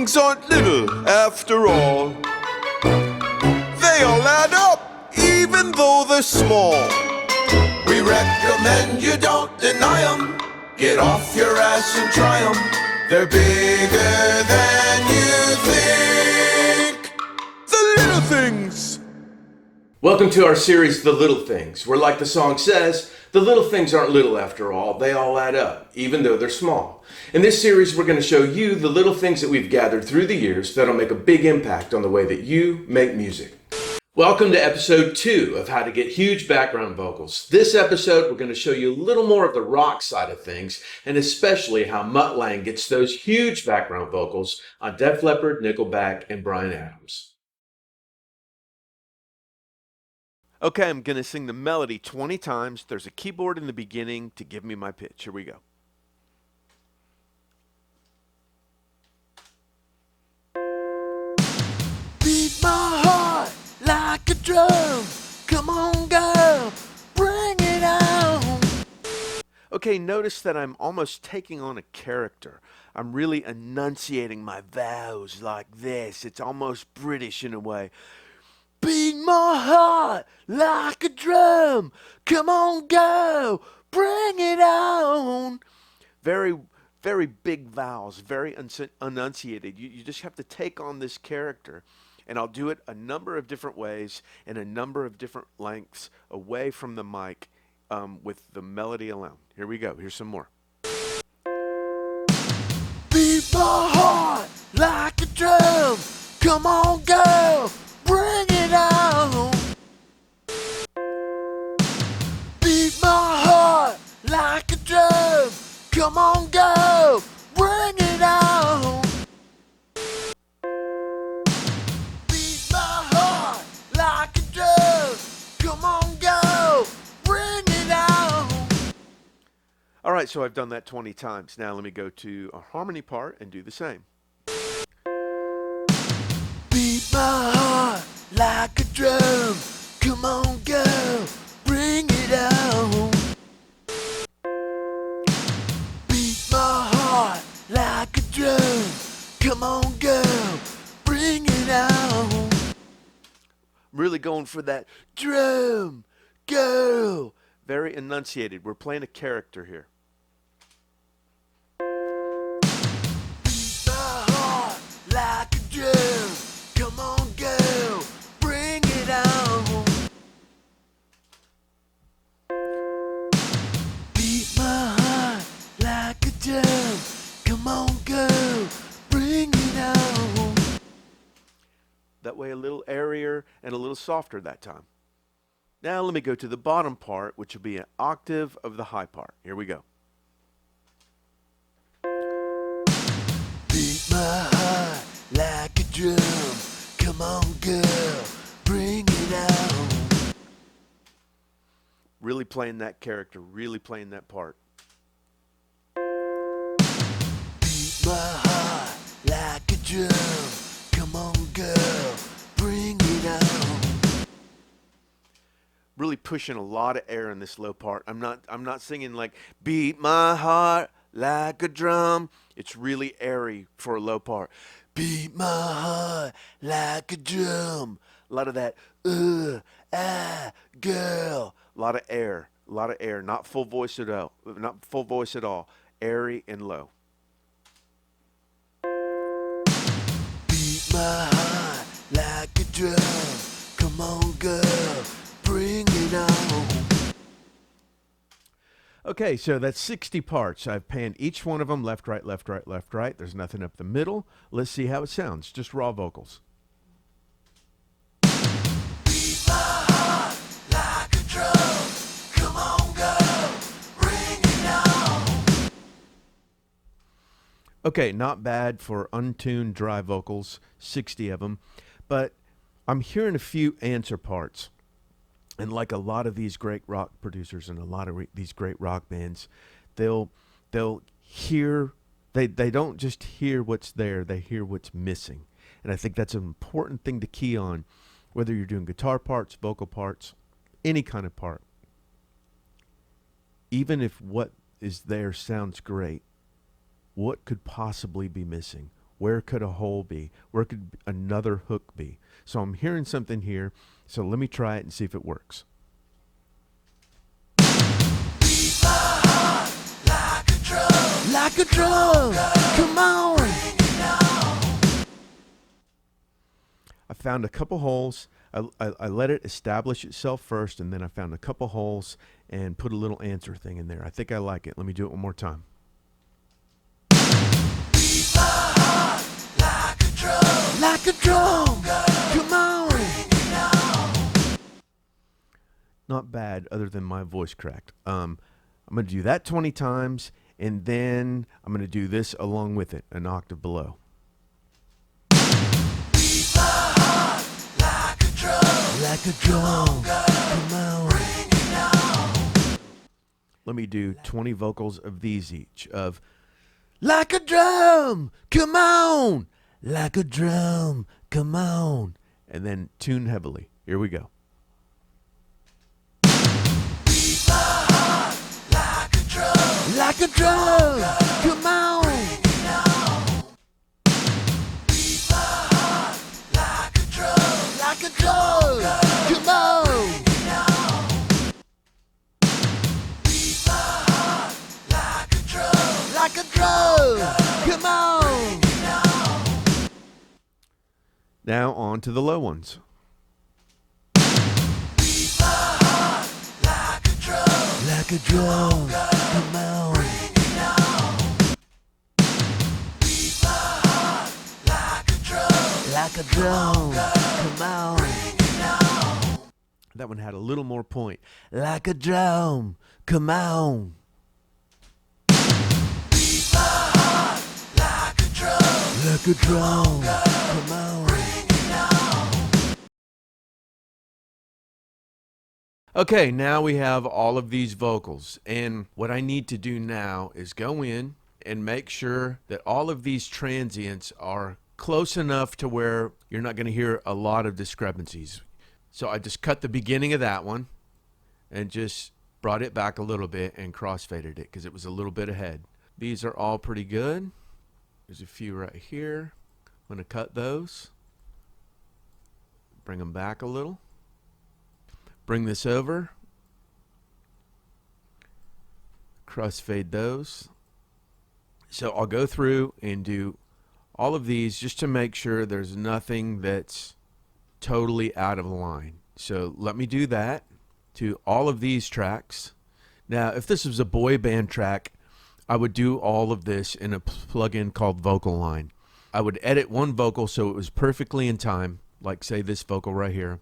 things aren't little after all. They all add up, even though they're small. We recommend you don't deny them. Get off your ass and try them. They're bigger than you think. The little things. Welcome to our series, The Little Things, where, like the song says, the little things aren't little after all. They all add up, even though they're small. In this series, we're going to show you the little things that we've gathered through the years that'll make a big impact on the way that you make music. Welcome to episode 2 of How to Get Huge Background Vocals. This episode, we're going to show you a little more of the rock side of things, and especially how Mutt Lange gets those huge background vocals on Def Leppard, Nickelback, and Bryan Adams. Okay, I'm going to sing the melody 20 times. There's a keyboard in the beginning to give me my pitch. Here we go. Beat my heart like a drum. Come on, girl, bring it on. Okay, notice that I'm almost taking on a character. I'm really enunciating my vowels like this. It's almost British in a way. Beat my heart like a drum. Come on, girl, bring it on. Very, very big vowels, very enunciated. You just have to take on this character. And I'll do it a number of different ways and a number of different lengths away from the mic with the melody alone. Here we go. Here's some more. Beat my heart like a drum. Come on, girl, bring it on. Beat my heart like a drum. Come on, girl, bring it on. Beat my heart like a drum. Come on, girl, bring it on. All right, so I've done that 20 times. Now let me go to a harmony part and do the same. Beat my heart like a drum. Come on, girl, bring it on. Beat my heart like a drum. Come on, girl, bring it on. Really going for that Drum, girl. very enunciated. We're playing a character here. Beat my heart like a drum. Come on, girl, bring it on. Beat my heart like a drum. Come on, girl, bring it on. That way a little airier and a little softer that time. Now let me go to the bottom part, which will be an octave of the high part. Here we go. Beat my heart like a drum. Come on, girl, bring it on. Really playing that character, really playing that part. Beat my heart like a drum. Come on, girl, bring it on. Really pushing a lot of air in this low part. I'm not singing like beat my heart like a drum. It's really airy for a low part. Beat my heart like a drum. A lot of that Girl. a lot of air, not full voice at all. Not full voice at all. Airy and low. Beat my heart like a drum. Come on, girl, bring it on. Okay, so that's 60 parts. I've panned each one of them left, right, left, right, left, right. There's nothing up the middle. Let's see how it sounds. Just raw vocals. Beat my heart like a drum. Come on, girl, bring it on. Okay, not bad for untuned dry vocals, 60 of them. But I'm hearing a few answer parts. And like a lot of these great rock producers and a lot of these great rock bands, they'll hear, they don't just hear what's there, they hear what's missing. And I think that's an important thing to key on, whether you're doing guitar parts, vocal parts, any kind of part. Even if what is there sounds great, what could possibly be missing? where could a hole be? Where could another hook be? So I'm hearing something here. So let me try it and see if it works. Like a drum, come on. I found a couple holes. I let it establish itself first, and then I found a couple holes and put a little answer thing in there. I think I like it. Let me do it one more time. Like a drum, come on. Not bad, other than my voice cracked. I'm going to do that 20 times, and then I'm going to do this along with it, an octave below. Like a drum, come on. Let me do 20 vocals of these each, of Like a drum, come on. Like a drum, come on. and then tune heavily. Here we go. Like a drum, come on. Like a drum, come on. Like a drum, come on. Now on to the low ones. Like a drum, come on. Like a drum, come on. That one had a little more point. Like a drum, come on. Like a drum, come on. Okay, now we have all of these vocals, and what I need to do now is go in and make sure that all of these transients are close enough to where you're not going to hear a lot of discrepancies. So I just cut the beginning of that one and just brought it back a little bit and crossfaded it because it was a little bit ahead. These are all pretty good. There's a few right here. I'm going to cut those, bring them back a little. Bring this over, crossfade those. So I'll go through and do all of these just to make sure there's nothing that's totally out of line. So let me do that to all of these tracks. Now, if this was a boy band track, I would do all of this in a plugin called Vocal Line. I would edit one vocal so it was perfectly in time, like say this vocal right here.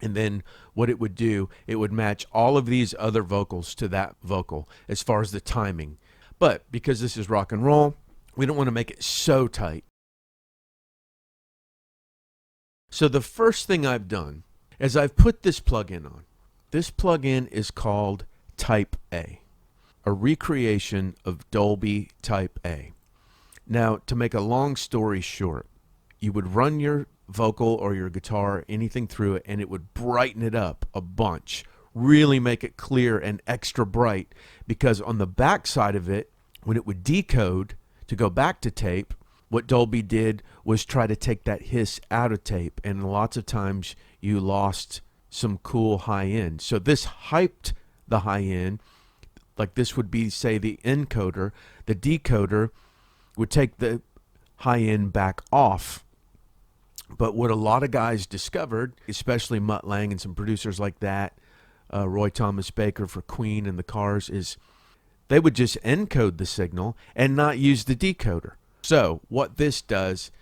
And then what it would do, it would match all of these other vocals to that vocal as far as the timing. But because this is rock and roll, we don't want to make it so tight. So the first thing I've done is I've put this plugin on. This plugin is called Type A, a recreation of Dolby Type A. Now, to make a long story short, you would run your vocal or your guitar, anything through it, and it would brighten it up a bunch, really make it clear and extra bright, because on the back side of it, when it would decode to go back to tape, what Dolby did was try to take that hiss out of tape, and lots of times you lost some cool high end. So this hyped the high end, like this would be, say, the encoder. The decoder would take the high end back off. But what a lot of guys discovered, especially Mutt Lange and some producers like that, Roy Thomas Baker for Queen and the Cars, is they would just encode the signal and not use the decoder. So what this does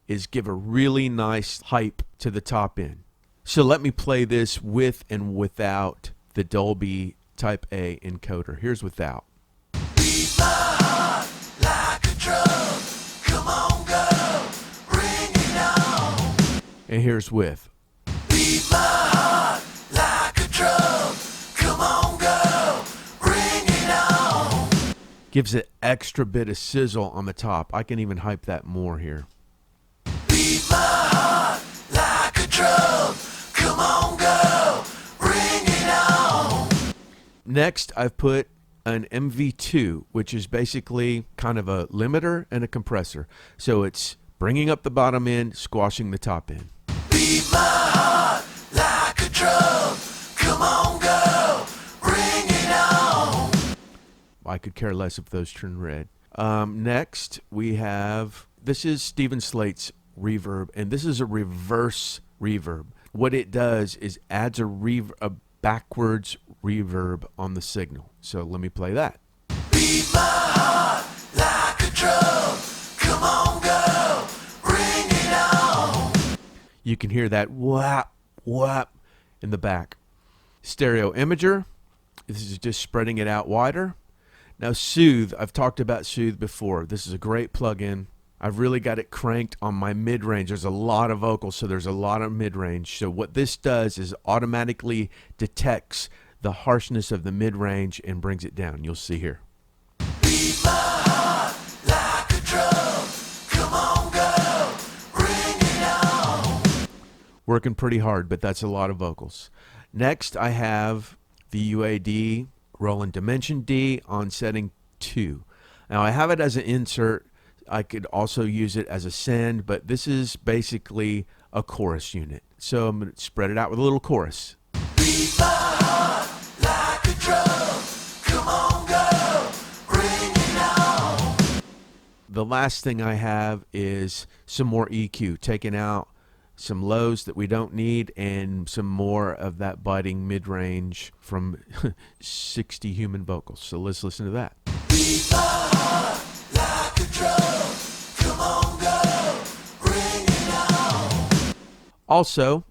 is give a really nice hype to the top end. So let me play this with and without the Dolby Type A encoder. Here's without. Beat my heart like a drum. Come on, girl, bring it on. And here's with. Beat my heart like a drum. Come on, girl, bring it on. Gives an extra bit of sizzle on the top. I can even hype that more here. Beat my heart like a drum. Come on, girl, bring it on. Next, I've put an MV2, which is basically kind of a limiter and a compressor. So it's bringing up the bottom end, squashing the top end. Beat my heart like a drum. Come on, girl, bring it on. I could care less if those turn red. Next, we have, this is Steven Slate's reverb, and this is a reverse reverb. What it does is adds a backwards reverb on the signal. So let me play that. Beat my heart like a drum. Come on, girl, bring it on. You can hear that whap, whap in the back. Stereo Imager, this is just spreading it out wider. Now Soothe, I've talked about Soothe before. This is a great plugin. I've really got it cranked on my mid-range. There's a lot of vocals, so there's a lot of mid-range. So what this does is automatically detects the harshness of the mid-range and brings it down. You'll see here. Beat my heart like a drum. Come on, girl, bring it on. Working pretty hard, but that's a lot of vocals. Next, I have the UAD Roland Dimension D on setting 2. Now, I have it as an insert. I could also use it as a send, but this is basically a chorus unit. So I'm going to spread it out with a little chorus. Beat my heart like a drum. Come on, girl, bring it on. The last thing I have is some more EQ, taking out some lows that we don't need and some more of that biting mid-range from 60 human vocals. So let's listen to that. Beat my heart like a drum. Come on, girl, bring it on. Also,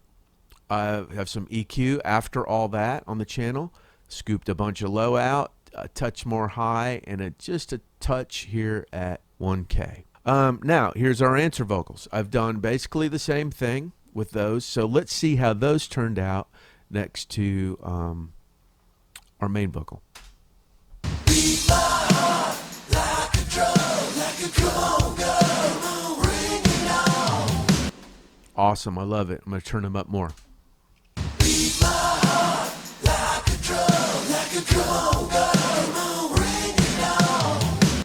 I have some EQ after all that on the channel. Scooped a bunch of low out, a touch more high, and just a touch here at 1K. Now, here's our answer vocals. I've done basically the same thing with those. So let's see how those turned out next to our main vocal. Beat my heart like a drum. Come on, girl, bring it on. Awesome. I love it. I'm going to turn them up more. Beat my heart like a drum. Come on, girl, bring it on.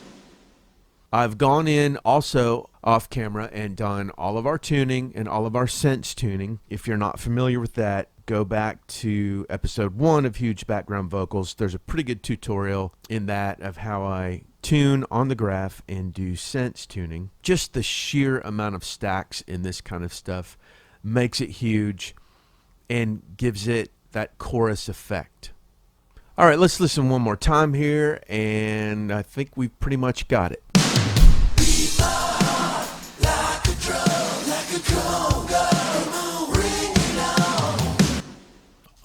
I've gone in also off camera and done all of our tuning and all of our sense tuning. If you're not familiar with that, go back to episode 1 of Huge Background Vocals. There's a pretty good tutorial in that of how I tune on the graph and do sense tuning. Just the sheer amount of stacks in this kind of stuff makes it huge and gives it that chorus effect. All right, let's listen one more time here, and I think we've pretty much got it. Beat my heart like a drum. Come on, girl, bring it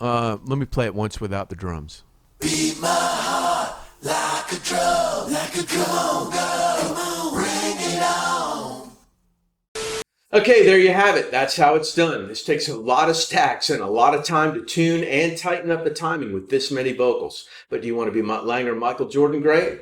on. Let me play it once without the drums. Beat my heart like a drum. Come on, girl, bring it on. Okay, there you have it. That's how it's done. This takes a lot of stacks and a lot of time to tune and tighten up the timing with this many vocals. But do you want to be Mutt Lange or Michael Jordan great?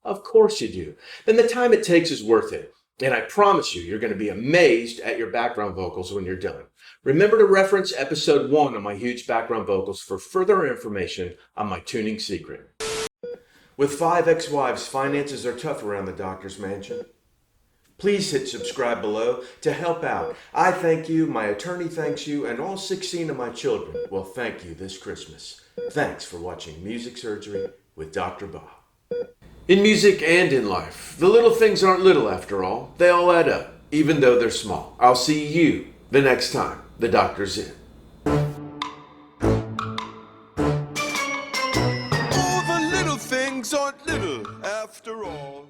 Of course you do. Then the time it takes is worth it. And I promise you're going to be amazed at your background vocals when you're done. Remember to reference episode 1 of my Huge Background Vocals for further information on my tuning secret. With 5 ex-wives, finances are tough around the doctor's mansion. Please hit subscribe below to help out. I thank you, my attorney thanks you, and all 16 of my children will thank you this Christmas. Thanks for watching Music Surgery with Dr. Bob. In music and in life, the little things aren't little after all. They all add up, even though they're small. I'll see you the next time the doctor's in. All the little things aren't little after all.